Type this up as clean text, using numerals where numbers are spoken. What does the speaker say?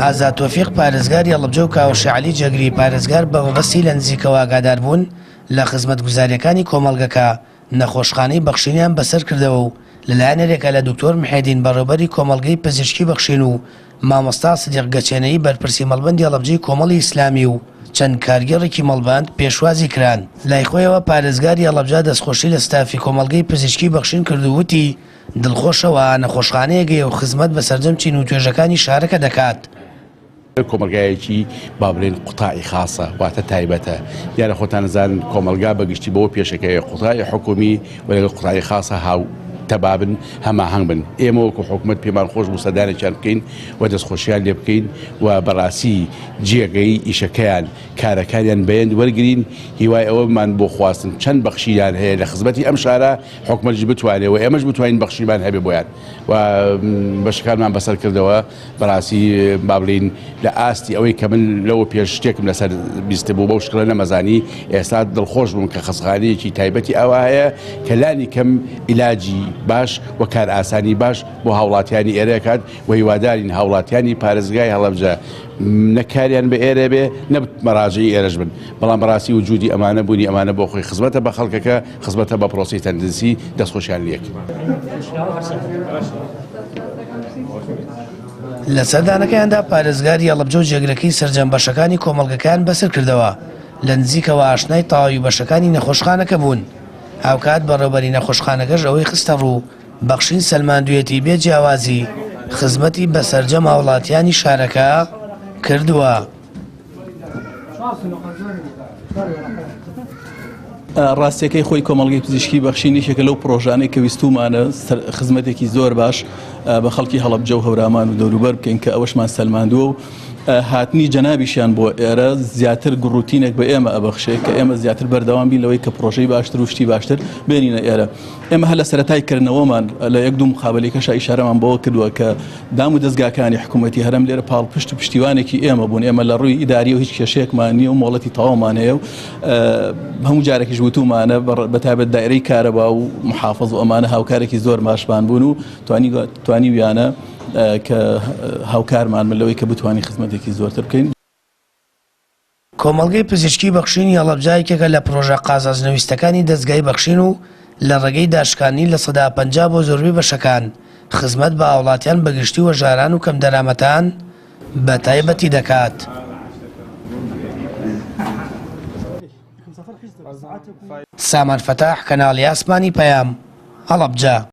ئازاد تۆفیق پارێزگاری هەڵەبجە و کاوەشی عەلی جەگری پارێزگار بە مەبەستی لە نزیکەوە ئاگادار بوون لە خزمەتگوزاریەکانی کۆمەڵگەکە نەخۆشخانەی بەخشینیان بەسەر کردەوە و لەلایەن هەرێکە لە دکتۆر محێدین بەڕێوەبەری کۆمەڵگەی پزیشکی بەخشین و مامۆستا سدیق گەچێنەی بەرپرسی مەڵبەندی هەڵەبجەی کۆمەڵی ئیسلامی و چەند کارگەڕێکی مەڵبەند پێشوازی کران. لای خۆیەوە پارێزگاری هەڵەبجە دەستخۆشی لە ستافی کۆمەڵگەی پزیشکی بەخشین کردووتی دڵخۆشەوە نەخۆشخانەیەگەیە و خزمەت بە سەرجەم چین و توێژەکانی شارەکە دەکات. کۆمەلگایەکی با بڵێن قوتاعی خاصە واتە تایبەتە دیارە خۆتان نزان کۆمەلگا بەگشتی بەوە پێشەکەی قوتاعی حکومی و لەگەڵ قوتاعی خاصە هاو تەبابن هەماهەنگ بن. ئێمە وەکو حکومەت پێمان خۆش بوو سەدانێکیان بکەین و دەستخۆشییان لێ بکەین و بەڕاستی جێگەی ئیشەکەیان کارەکانیان بەیەند وەرگین هیوای ئەوەمان بۆ خواستن چەند بەخشییان هەیە لە خزمەتی ئەم شارە حکومەتیش بتوانێت و ئێمەش بتوانین بەخشیمان هەبێ بۆیان و بەشەکانمان بەسەر کردەوە بەڕاستی با بڵێن لە ئاستی ئەوەی کە من لەوە پێش شتێکم لەسەر بیستە بوو بەو شکڵە نەمەزانی ئێستا دڵخۆش بووم کە خزمخانەیەکی تایبەتی ئەوە هەیە کە لانی کەم عیلاجی باش و کار ئاسانی باش بۆ هاوڵاتیانی ئێرەکات و هیوادارین هاوڵاتیانی پارێزگای هەڵەبجە نەکاریان بە ئێرە بێ نەبت مەراجعی ئێرەش بن بەڵام بەڕاستی وجودی ئەمانە بوونی ئەمانە بۆ خۆی خزمەتە بە خەڵکەکە خزمەتە بە پرۆسی تەندروستی دەستخۆشیان لێک. لە سەردانەکەیاندا پارێزگاری هەڵەبجە و جێگرەکەی سەرجەم بەشەکانی کۆمەڵگەکان بەسەر کردەوە لە نزیکەوە ئاشنای تەواوی بەشەکانی نەخۆشخانەکە بوون. هاوکات بەڕێوەبەری نەخۆشخانەکەش ئەوەی خستە ڕوو بەخشین سەلماندوویەتی بێ جیاوازی خزمەتی بە سەرجەم هاوڵاتیانی شارەکە کردووە. ڕاستیەکەی خۆی کۆمەڵگەی پزیشکی بەخشینیشێکە لەو پرۆژانەی کە ویستومانە خزمەتێکی زۆر باش بە خەڵکی هەڵەبجە و هەورامان و دەوروبەر بکەین کە ئەوەشمان سەلماندووە و هاتنی جەنابیشیان بۆ ئێرە زیاتر گڕوتینێک بە ئێمە ئەبەخشێت کە ئێمە زیاتر بەردەوام بین لەوەی کە پرۆژەی باشتر و شتی باشتر بێنینە ئێرە. ئێمە هەر لە سەرەتای کردنەوەمان لە یەک دوو مخابەلێکەشە ئیشارەمان بۆەوە کردووە کە دام و دەستگاکانی حکوومەتی هەرم لێرە پاڵپشت و پشتیوانێکی ئێمە بوون. ئێمە لە ڕووی ئیداری و هیچ کێشەیەکمان نییە و مۆڵەتی تەواومان هەیە و هەموو جارێکیش وتومانە بەتایبەت دایرەی کارەبا و محافظ و ئەمانە هاوکارێکی زۆر باشمان بوون و توانی ویانە کە هاوکارمان من لەوەی کە بتوانین خزمەتێکی زۆرتر بکەین. کۆمەڵگەی پزیشکی بەخشینی هەڵەبجایەکێکە لە پرۆژە قازانجنەویستەکانی دەستگای بەخشین و لە ڕێگەی داشکانی لە سەدا 50 بۆ زۆربەی بەشەکان خزمەت بە هاوڵاتیان بەگشتی و ژاران و کەم دەرامەتان بە تایبەتی دەکات. سامان فەتاح کەناڵی ئاسمانی پەیام هەڵەبجە.